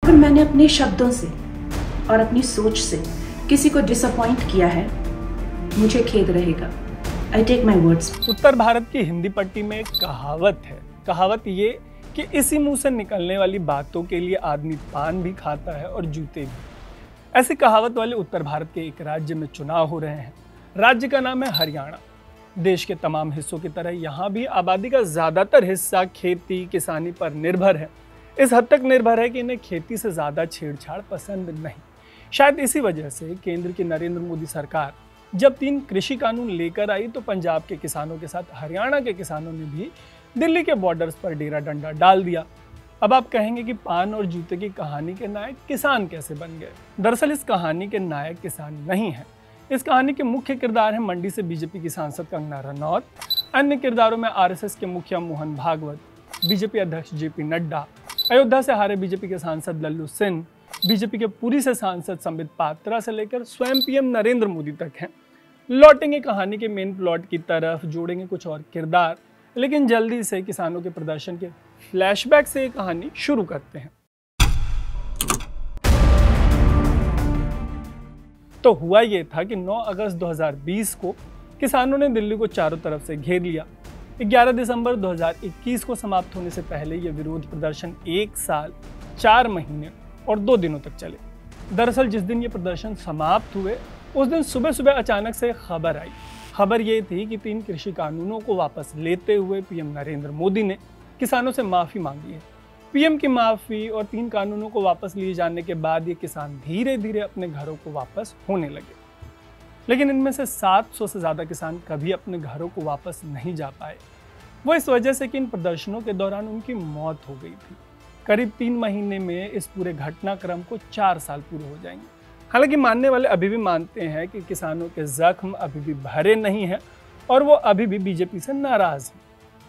अगर मैंने अपने शब्दों से और अपनी सोच से किसी को डिसअपॉइंट किया है, मुझे खेद रहेगा। I take my words. उत्तर भारत की हिंदी पट्टी में एक कहावत है। कहावत ये कि इसी मुंह से निकलने वाली बातों के लिए आदमी पान भी खाता है और जूते भी। ऐसी कहावत वाले उत्तर भारत के एक राज्य में चुनाव हो रहे हैं। राज्य का नाम है हरियाणा। देश के तमाम हिस्सों की तरह यहाँ भी आबादी का ज्यादातर हिस्सा खेती किसानी पर निर्भर है। इस हद तक निर्भर है कि इन्हें खेती से ज्यादा छेड़छाड़ पसंद नहीं। शायद इसी वजह से केंद्र की नरेंद्र मोदी सरकार जब 3 कृषि कानून लेकर आई तो पंजाब के किसानों के साथ हरियाणा के किसानों ने भी दिल्ली के बॉर्डर्स पर डेरा डंडा डाल दिया। अब आप कहेंगे कि पान और जूते की कहानी के नायक किसान कैसे बन गए? दरअसल इस कहानी के नायक किसान नहीं है। इस कहानी के मुख्य किरदार हैं मंडी से बीजेपी की सांसद कंगना रनौत, अन्य किरदारों में आरएसएस के मुखिया मोहन भागवत, बीजेपी अध्यक्ष जेपी नड्डा, अयोध्या से हारे बीजेपी के सांसद लल्लू सिंह, बीजेपी के पुरी से सांसद संबित पात्रा से लेकर स्वयं पीएम नरेंद्र मोदी तक हैं। लौटेंगे कहानी के मेन प्लॉट की तरफ, जोड़ेंगे कुछ और किरदार, लेकिन जल्दी से किसानों के प्रदर्शन के फ्लैशबैक से ये कहानी शुरू करते हैं। तो हुआ ये था कि 9 अगस्त 2020 को किसानों ने दिल्ली को चारों तरफ से घेर लिया। 11 दिसंबर 2021 को समाप्त होने से पहले ये विरोध प्रदर्शन 1 साल 4 महीने और 2 दिनों तक चले। दरअसल जिस दिन ये प्रदर्शन समाप्त हुए उस दिन सुबह सुबह अचानक से खबर आई। खबर ये थी कि 3 कृषि कानूनों को वापस लेते हुए पीएम नरेंद्र मोदी ने किसानों से माफ़ी मांगी है। पीएम की माफ़ी और 3 कानूनों को वापस लिए जाने के बाद ये किसान धीरे धीरे अपने घरों को वापस होने लगे। लेकिन इनमें से 700 से ज़्यादा किसान कभी अपने घरों को वापस नहीं जा पाए। वो इस वजह से कि इन प्रदर्शनों के दौरान उनकी मौत हो गई थी। करीब 3 महीने में इस पूरे घटनाक्रम को 4 साल पूरे हो जाएंगे। हालांकि मानने वाले अभी भी मानते हैं कि किसानों के जख्म अभी भी भरे नहीं हैं और वो अभी भी बीजेपी से नाराज हैं।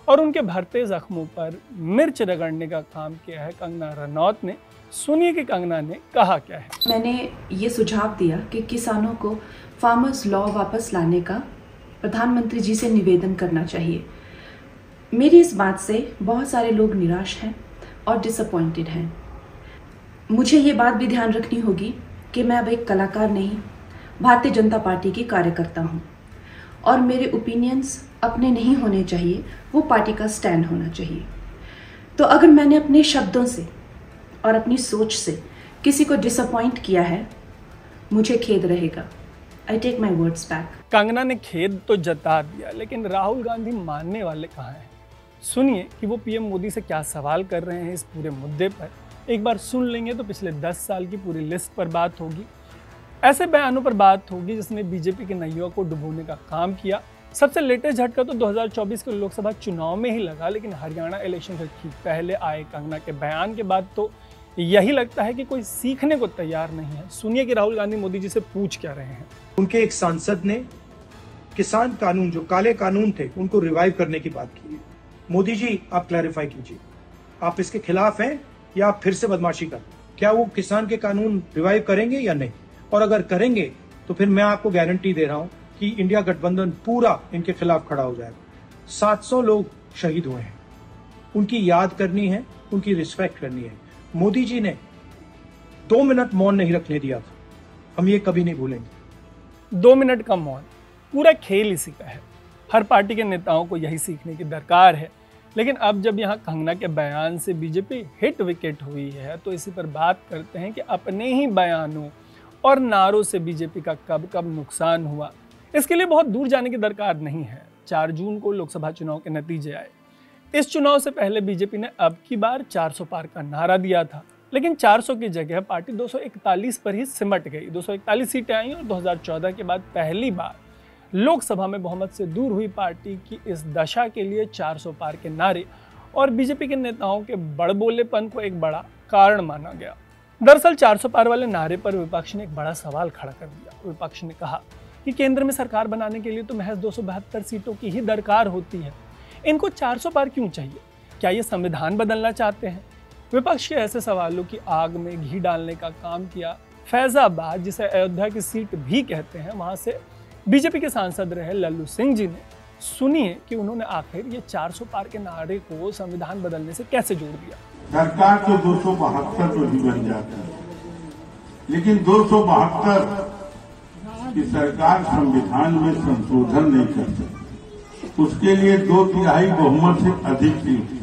और उनके भरते जख्मों पर मिर्च रगड़ने का काम किया है कंगना रनौत ने। सुनिए कि कंगना ने कहा क्या है। मैंने ये सुझाव दिया कि किसानों को फार्मर्स लॉ वापस लाने का प्रधानमंत्री जी से निवेदन करना चाहिए। मेरी इस बात से बहुत सारे लोग निराश हैं और डिसअपॉइंटेड हैं। मुझे ये बात भी ध्यान रखनी होगी कि मैं अब एक कलाकार नहीं, भारतीय जनता पार्टी की कार्यकर्ता हूँ और मेरे ओपिनियंस अपने नहीं होने चाहिए, वो पार्टी का स्टैंड होना चाहिए। तो अगर मैंने अपने शब्दों से और अपनी सोच से किसी को डिसअपॉइंट किया है, मुझे खेद रहेगा। I take my words back. Kangana ने खेद तो जता दिया, लेकिन राहुल गांधी मानने वाले कहाँ हैं? सुनिए कि वो पीएम मोदी से क्या सवाल कर रहे हैं इस पूरे मुद्दे पर। एक बार सुन लेंगे तो पिछले 10 साल की पूरी लिस्ट पर बात होगी। ऐसे बयानों पर बात होगी जिसने बीजेपी के नैया को डुबोने का काम किया। सबसे लेटेस्ट झटका तो 2024 के लोकसभा चुनाव में ही लगा, लेकिन हरियाणा इलेक्शन से ठीक पहले आए कंगना के बयान के बाद तो यही लगता है कि कोई सीखने को तैयार नहीं है। सुनिए कि राहुल गांधी मोदी जी से पूछ क्या रहे हैं। उनके एक सांसद ने किसान कानून, जो काले कानून थे, उनको रिवाइव करने की बात की है। मोदी जी, आप क्लैरिफाई कीजिए, आप इसके खिलाफ हैं या आप फिर से बदमाशी कर? क्या वो किसान के कानून रिवाइव करेंगे या नहीं? और अगर करेंगे तो फिर मैं आपको गारंटी दे रहा हूं कि इंडिया गठबंधन पूरा इनके खिलाफ खड़ा हो जाएगा। 700 लोग शहीद हुए हैं, उनकी याद करनी है, उनकी रिस्पेक्ट करनी है। मोदी जी ने 2 मिनट मौन नहीं रखने दिया था, हम ये कभी नहीं भूलेंगे। 2 मिनट का मौन, पूरा खेल इसी का है। हर पार्टी के नेताओं को यही सीखने की दरकार है। लेकिन अब जब यहाँ कंगना के बयान से बीजेपी हिट विकेट हुई है तो इसी पर बात करते हैं कि अपने ही बयानों और नारों से बीजेपी का कब कब नुकसान हुआ। इसके लिए बहुत दूर जाने की दरकार नहीं है। 4 जून को लोकसभा चुनाव के नतीजे आए। इस चुनाव से पहले बीजेपी ने अब की बार 400 पार का नारा दिया था, लेकिन 400 की जगह पार्टी 241 पर ही सिमट गई। 241 सीटें आई और 2014 के बाद पहली बार लोकसभा में बहुमत से दूर हुई पार्टी की इस दशा के लिए 400 पार के नारे और बीजेपी के नेताओं के बड़बोलेपन को एक बड़ा कारण माना गया। दरअसल 400 पार वाले नारे पर विपक्ष ने एक बड़ा सवाल खड़ा कर दिया। विपक्ष ने कहा कि केंद्र में सरकार बनाने के लिए तो महज 272 सीटों की ही दरकार होती है, इनको 400 पार क्यों चाहिए? क्या ये संविधान बदलना चाहते हैं? विपक्ष के ऐसे सवालों की आग में घी डालने का काम किया फैजाबाद, जिसे अयोध्या की सीट भी कहते हैं, वहां से बीजेपी के सांसद रहे लल्लू सिंह जी ने। सुनिए कि उन्होंने आखिर ये 400 पार के नारे को संविधान बदलने से कैसे जोड़ दिया। सरकार तो 272 पर भी बन जाती है, लेकिन 272 की सरकार संविधान में संशोधन नहीं कर सकती। उसके लिए 2/3 बहुमत से अधिक सीट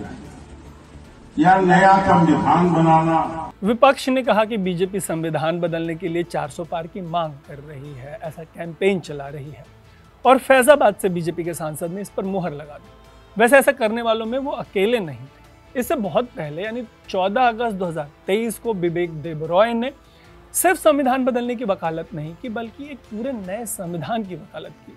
या नया संविधान बनाना। विपक्ष ने कहा कि बीजेपी संविधान बदलने के लिए 400 पार की मांग कर रही है, ऐसा कैंपेन चला रही है और फैजाबाद से बीजेपी के सांसद ने इस पर मुहर लगा दी। वैसे ऐसा करने वालों में वो अकेले नहीं थे। इससे बहुत पहले यानी 14 अगस्त 2023 को विवेक देबरॉय ने सिर्फ संविधान बदलने की वकालत नहीं की, बल्कि एक पूरे नए संविधान की वकालत की।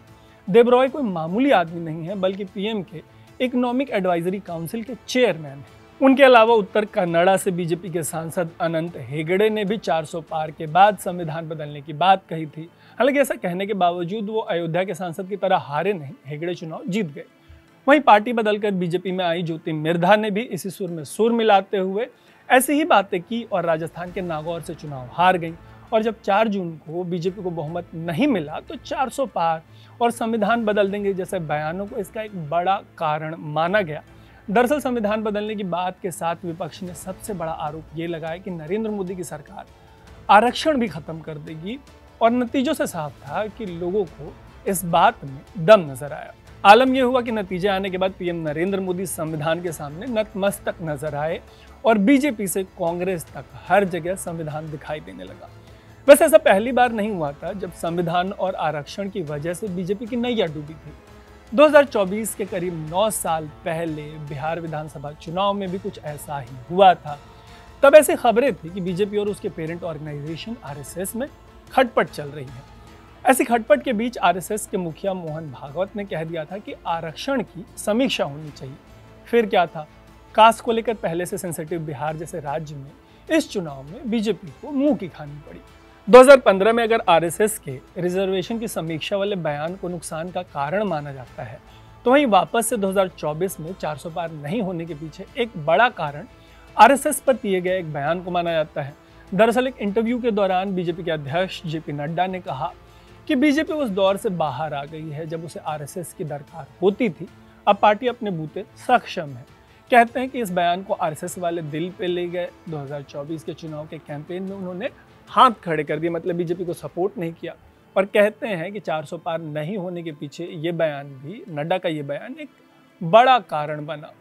देबरॉय कोई मामूली आदमी नहीं है, बल्कि पीएम के इकोनॉमिक एडवाइजरी काउंसिल के चेयरमैन हैं। उनके अलावा उत्तर कन्नड़ा से बीजेपी के सांसद अनंत हेगड़े ने भी 400 पार के बाद संविधान बदलने की बात कही थी। हालांकि ऐसा कहने के बावजूद वो अयोध्या के सांसद की तरह हारे नहीं, हेगड़े चुनाव जीत गए। वहीं पार्टी बदलकर बीजेपी में आई ज्योति मिर्धा ने भी इसी सुर में सुर मिलाते हुए ऐसी ही बातें की और राजस्थान के नागौर से चुनाव हार गई। और जब 4 जून को बीजेपी को बहुमत नहीं मिला तो 400 पार और संविधान बदल देंगे जैसे बयानों को इसका एक बड़ा कारण माना गया। दरअसल संविधान बदलने की बात के साथ विपक्ष ने सबसे बड़ा आरोप ये लगाया कि नरेंद्र मोदी की सरकार आरक्षण भी खत्म कर देगी और नतीजों से साफ था कि लोगों को इस बात में दम नजर आया। आलम यह हुआ कि नतीजे आने के बाद पीएम नरेंद्र मोदी संविधान के सामने नतमस्तक नजर आए और बीजेपी से कांग्रेस तक हर जगह संविधान दिखाई देने लगा। वैसे ऐसा पहली बार नहीं हुआ था जब संविधान और आरक्षण की वजह से बीजेपी की नैया डूबी थी। 2024 के करीब 9 साल पहले बिहार विधानसभा चुनाव में भी कुछ ऐसा ही हुआ था। तब ऐसी खबरें थी कि बीजेपी और उसके पेरेंट ऑर्गेनाइजेशन आरएसएस में खटपट चल रही है। ऐसी खटपट के बीच आरएसएस के मुखिया मोहन भागवत ने कह दिया था कि आरक्षण की समीक्षा होनी चाहिए। फिर क्या था, कास्ट को लेकर पहले से सेंसिटिव बिहार जैसे राज्य में इस चुनाव में बीजेपी को मुंह की खानी पड़ी। 2015 में अगर आरएसएस के रिजर्वेशन की समीक्षा वाले बयान को नुकसान का कारण माना जाता है, तो वहीं वापस से 2024 में 400 पार नहीं होने के पीछे एक बड़ा कारण आरएसएस पर दिए गए एक बयान को माना जाता है। दरअसल एक इंटरव्यू के दौरान बीजेपी के अध्यक्ष जेपी नड्डा ने कहा कि बीजेपी उस दौर से बाहर आ गई है जब उसे आरएसएस की दरकार होती थी। अब पार्टी अपने बूते सक्षम है। कहते हैं कि इस बयान को आरएसएस वाले दिल पे ले गए। 2024 के चुनाव के कैंपेन में उन्होंने हाथ खड़े कर दिए, मतलब बीजेपी को सपोर्ट नहीं किया। और कहते हैं कि 400 पार नहीं होने के पीछे ये बयान भी, नड्डा का ये बयान एक बड़ा कारण बना।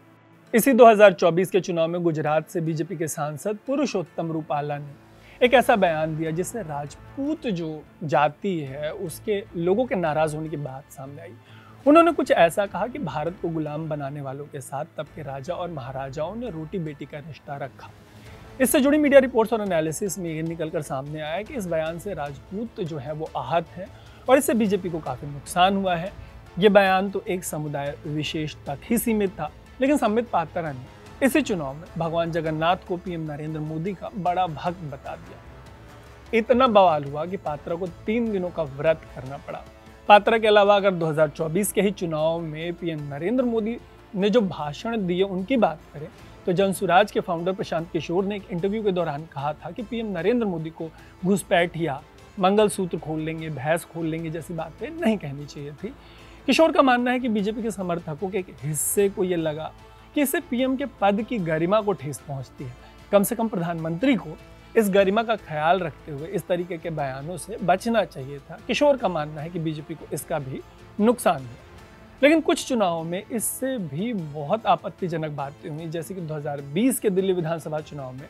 इसी 2024 के चुनाव में गुजरात से बीजेपी के सांसद पुरुषोत्तम रूपाला ने एक ऐसा बयान दिया जिससे राजपूत जो जाति है उसके लोगों के नाराज होने की बात सामने आई। उन्होंने कुछ ऐसा कहा कि भारत को गुलाम बनाने वालों के साथ तब के राजा और महाराजाओं ने रोटी बेटी का रिश्ता रखा। इससे जुड़ी मीडिया रिपोर्ट्स और एनालिसिस में ये निकलकर सामने आया कि इस बयान से राजपूत जो है वो आहत हैं और इससे बीजेपी को काफ़ी नुकसान हुआ है। ये बयान तो एक समुदाय विशेष तक ही सीमित था, लेकिन संबित पात्रा ने इसी चुनाव में भगवान जगन्नाथ को पीएम नरेंद्र मोदी का बड़ा भक्त बता दिया। इतना बवाल हुआ कि पात्रा को 3 दिनों का व्रत करना पड़ा। पात्रा के अलावा अगर 2024 के ही चुनाव में पीएम नरेंद्र मोदी ने जो भाषण दिए उनकी बात करें तो जनसुराज के फाउंडर प्रशांत किशोर ने एक इंटरव्यू के दौरान कहा था कि पीएम नरेंद्र मोदी को घुसपैठ या मंगलसूत्र खोल लेंगे, भैंस खोल लेंगे जैसी बातें नहीं कहनी चाहिए थी। किशोर का मानना है कि बीजेपी के समर्थकों के एक हिस्से को ये लगा कि इससे पीएम के पद की गरिमा को ठेस पहुंचती है। कम से कम प्रधानमंत्री को इस गरिमा का ख्याल रखते हुए इस तरीके के बयानों से बचना चाहिए था। किशोर का मानना है कि बीजेपी को इसका भी नुकसान हुआ। लेकिन कुछ चुनावों में इससे भी बहुत आपत्तिजनक बातें हुई, जैसे कि 2020 के दिल्ली विधानसभा चुनाव में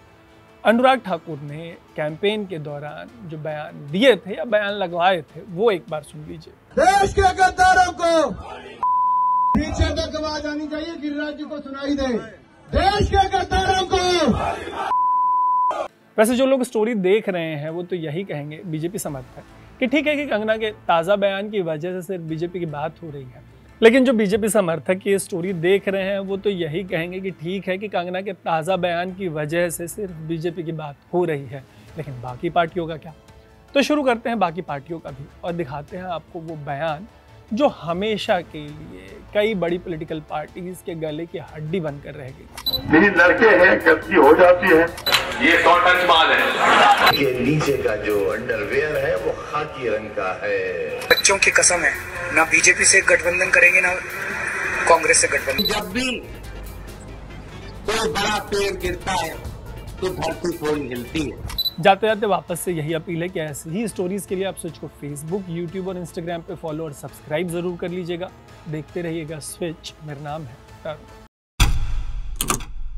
अनुराग ठाकुर ने कैंपेन के दौरान जो बयान दिए थे या बयान लगवाए थे वो एक बार सुन लीजिए। देश के गद्दारों को पीछे तक आवाज आनी चाहिए, गिरिराज जी को सुनाई दे। देश के गद्दारों को। वैसे जो लोग स्टोरी देख रहे हैं वो तो यही कहेंगे, बीजेपी समर्थक, कि ठीक है कि कंगना के ताज़ा बयान की वजह से सिर्फ बीजेपी की बात हो रही है। लेकिन जो बीजेपी समर्थक ये स्टोरी देख रहे हैं वो तो यही कहेंगे कि ठीक है कि कंगना के ताज़ा बयान की वजह से सिर्फ बीजेपी की बात हो रही है, लेकिन बाकी पार्टियों का क्या। तो शुरू करते हैं बाकी पार्टियों का भी और दिखाते हैं आपको वो बयान जो हमेशा के लिए कई बड़ी पॉलिटिकल पार्टीज के गले की हड्डी बनकर रह गई। मेरी लड़के हैं, गलती हो जाती है, ये 100 टन माल है। ये नीचे का जो अंडरवेयर है वो खाकी रंग का है। बच्चों की कसम है, ना बीजेपी से गठबंधन करेंगे ना कांग्रेस से गठबंधन। जब भी कोई बड़ा पेड़ गिरता है तो धरती थोड़ी हिलती है। जाते जाते वापस से यही अपील है कि ऐसी ही स्टोरीज के लिए आप स्विच को फेसबुक, यूट्यूब और इंस्टाग्राम पे फॉलो और सब्सक्राइब जरूर कर लीजिएगा। देखते रहिएगा स्विच। मेरा नाम है तरुण।